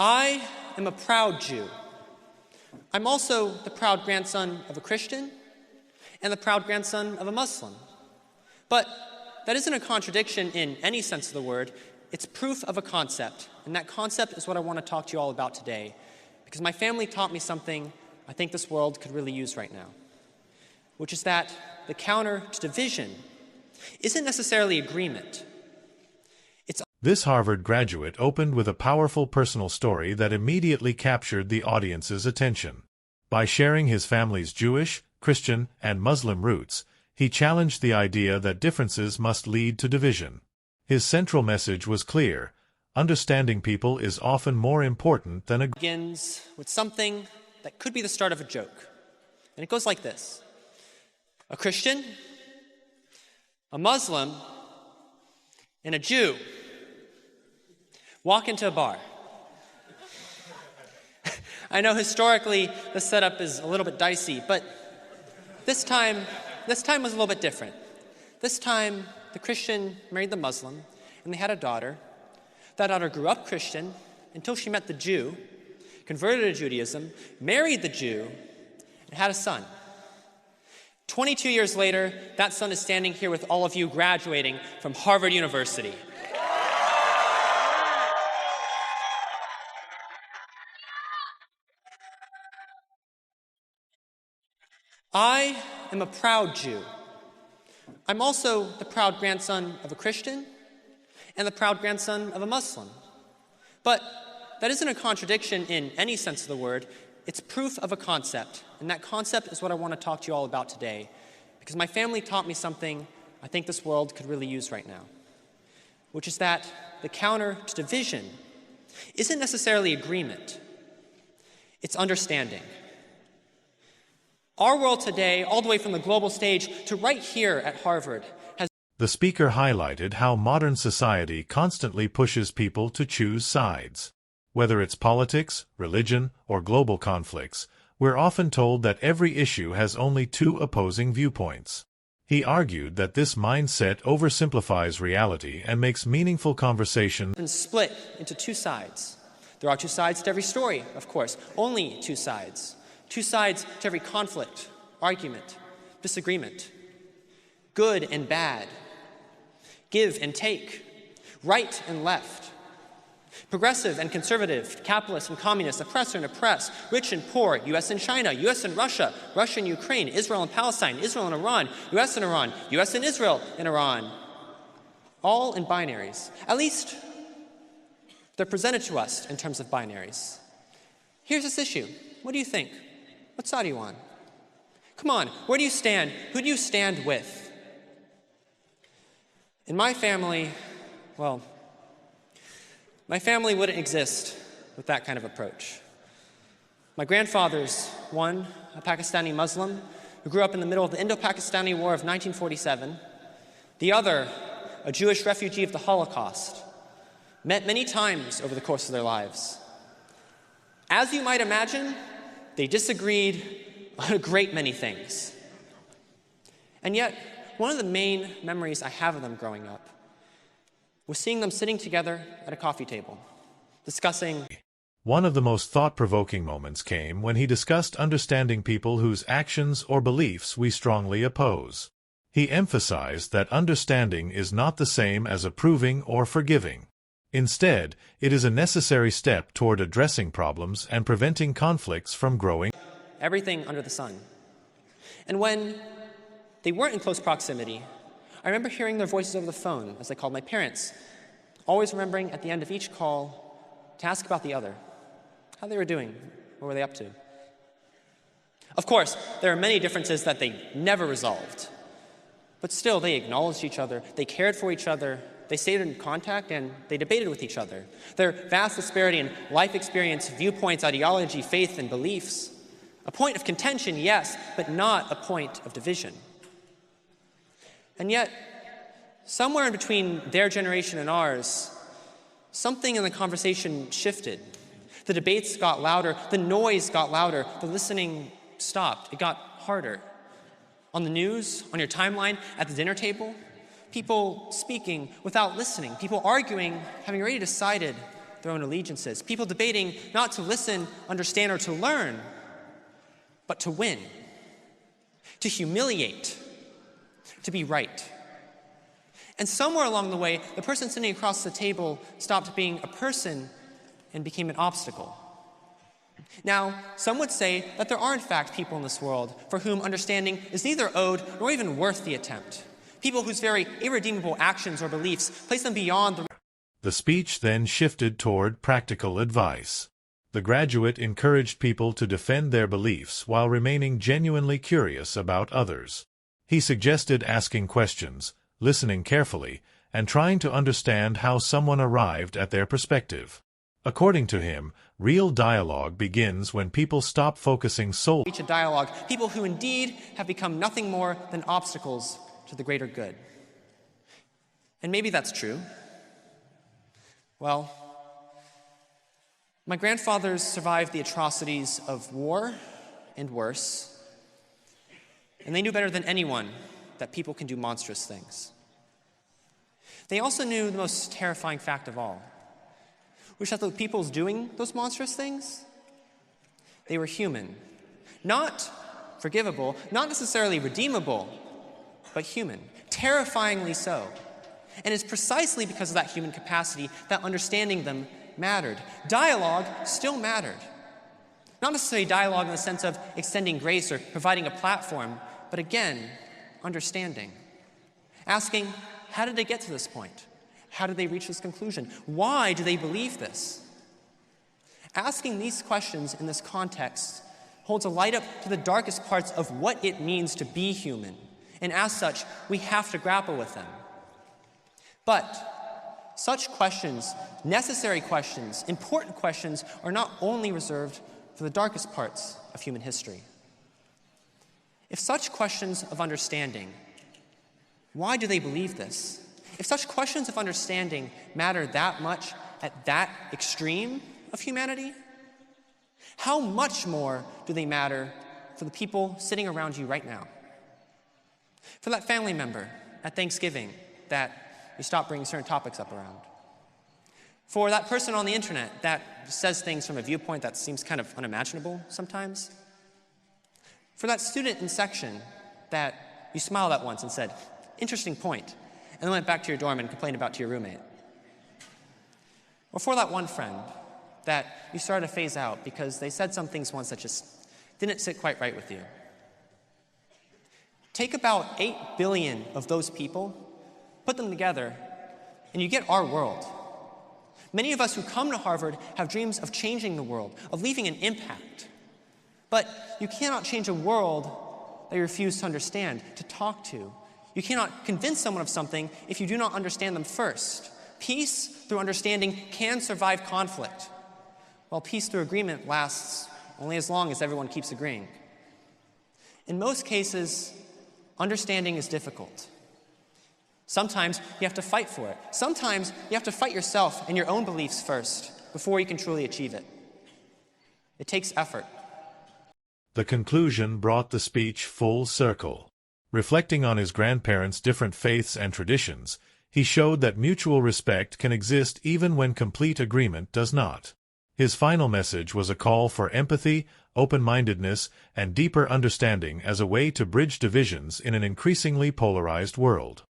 I am a proud Jew. I'm also the proud grandson of a Christian and the proud grandson of a Muslim. But that isn't a contradiction in any sense of the word. It's proof of a concept, and that concept is what I want to talk to you all about today, because my family taught me something I think this world could really use right now, which is that the counter to division isn't necessarily agreement. This Harvard graduate opened with a powerful personal story that immediately captured the audience's attention. By sharing his family's Jewish, Christian, and Muslim roots, he challenged the idea that differences must lead to division. His central message was clear: understanding people is often more important than begins with something that could be the start of a joke. And it goes like this: a Christian, a Muslim, and a Jew walk into a bar. I know historically the setup is a little bit dicey, but this time was a little bit different. This time, the Christian married the Muslim, and they had a daughter. That daughter grew up Christian until she met the Jew, converted to Judaism, married the Jew, and had a son. 22 years later, that son is standing here with all of you graduating from Harvard University. I am a proud Jew. I'm also the proud grandson of a Christian and the proud grandson of a Muslim. But that isn't a contradiction in any sense of the word. It's proof of a concept, and that concept is what I want to talk to you all about today, because my family taught me something I think this world could really use right now, which is that the counter to division isn't necessarily agreement. It's understanding. Our world today, all the way from the global stage to right here at Harvard, has... The speaker highlighted how modern society constantly pushes people to choose sides. Whether it's politics, religion, or global conflicts, we're often told that every issue has only two opposing viewpoints. He argued that this mindset oversimplifies reality and makes meaningful conversation split into two sides. There are two sides to every story, of course, only two sides. Two sides to every conflict, argument, disagreement. Good and bad. Give and take. Right and left. Progressive and conservative. Capitalist and communist. Oppressor and oppressed. Rich and poor. U.S. and China. U.S. and Russia. Russia and Ukraine. Israel and Palestine. Israel and Iran. U.S. and Iran. U.S. and Israel and Iran. All in binaries. At least they're presented to us in terms of binaries. Here's this issue. What do you think? What side are you on? Come on, where do you stand? Who do you stand with? In my family, well, my family wouldn't exist with that kind of approach. My grandfather's one, a Pakistani Muslim who grew up in the middle of the Indo-Pakistani War of 1947. The other, a Jewish refugee of the Holocaust, met many times over the course of their lives. As you might imagine, they disagreed on a great many things. And yet, one of the main memories I have of them growing up was seeing them sitting together at a coffee table, discussing... One of the most thought-provoking moments came when he discussed understanding people whose actions or beliefs we strongly oppose. He emphasized that understanding is not the same as approving or forgiving. Instead, it is a necessary step toward addressing problems and preventing conflicts from growing. Everything under the sun. And when they weren't in close proximity, I remember hearing their voices over the phone as I called my parents, always remembering at the end of each call to ask about the other, how they were doing, what were they up to. Of course, there are many differences that they never resolved, but still they acknowledged each other, they cared for each other, they stayed in contact, and they debated with each other. Their vast disparity in life experience, viewpoints, ideology, faith, and beliefs. A point of contention, yes, but not a point of division. And yet, somewhere in between their generation and ours, something in the conversation shifted. The debates got louder, the noise got louder, the listening stopped, it got harder. On the news, on your timeline, at the dinner table, people speaking without listening, people arguing, having already decided their their own allegiances, people debating not to listen, understand, or to learn, but to win, to humiliate, to be right. And somewhere along the way, the person sitting across the table stopped being a person and became an obstacle. Now, some would say that there are in fact people in this world for whom understanding is neither owed nor even worth the attempt. People whose very irredeemable actions or beliefs place them beyond the... The speech then shifted toward practical advice. The graduate encouraged people to defend their beliefs while remaining genuinely curious about others. He suggested asking questions, listening carefully, and trying to understand how someone arrived at their perspective. According to him, real dialogue begins when people stop focusing solely reach a dialogue, people who indeed have become nothing more than obstacles to the greater good. And maybe that's true. Well, my grandfathers survived the atrocities of war and worse, and they knew better than anyone that people can do monstrous things. They also knew the most terrifying fact of all, which is that the people doing those monstrous things, they were human. Not forgivable, not necessarily redeemable, but human, terrifyingly so. And it's precisely because of that human capacity that understanding them mattered. Dialogue still mattered. Not necessarily dialogue in the sense of extending grace or providing a platform, but again, understanding. Asking, how did they get to this point? How did they reach this conclusion? Why do they believe this? Asking these questions in this context holds a light up to the darkest parts of what it means to be human. And as such, we have to grapple with them. But such questions, necessary questions, important questions, are not only reserved for the darkest parts of human history. If such questions of understanding, why do they believe this? If such questions of understanding matter that much at that extreme of humanity, how much more do they matter for the people sitting around you right now? For that family member at Thanksgiving that you stop bringing certain topics up around. For that person on the internet that says things from a viewpoint that seems kind of unimaginable sometimes. For that student in section that you smiled at once and said, interesting point, and then went back to your dorm and complained about to your roommate. Or for that one friend that you started to phase out because they said some things once that just didn't sit quite right with you. Take about 8 billion of those people, put them together, and you get our world. Many of us who come to Harvard have dreams of changing the world, of leaving an impact. But you cannot change a world that you refuse to understand, to talk to. You cannot convince someone of something if you do not understand them first. Peace through understanding can survive conflict, while peace through agreement lasts only as long as everyone keeps agreeing. In most cases, understanding is difficult. Sometimes you have to fight for it. Sometimes you have to fight yourself and your own beliefs first before you can truly achieve it. It takes effort. The conclusion brought the speech full circle. Reflecting on his grandparents' different faiths and traditions, he showed that mutual respect can exist even when complete agreement does not. His final message was a call for empathy, open-mindedness, and deeper understanding as a way to bridge divisions in an increasingly polarized world.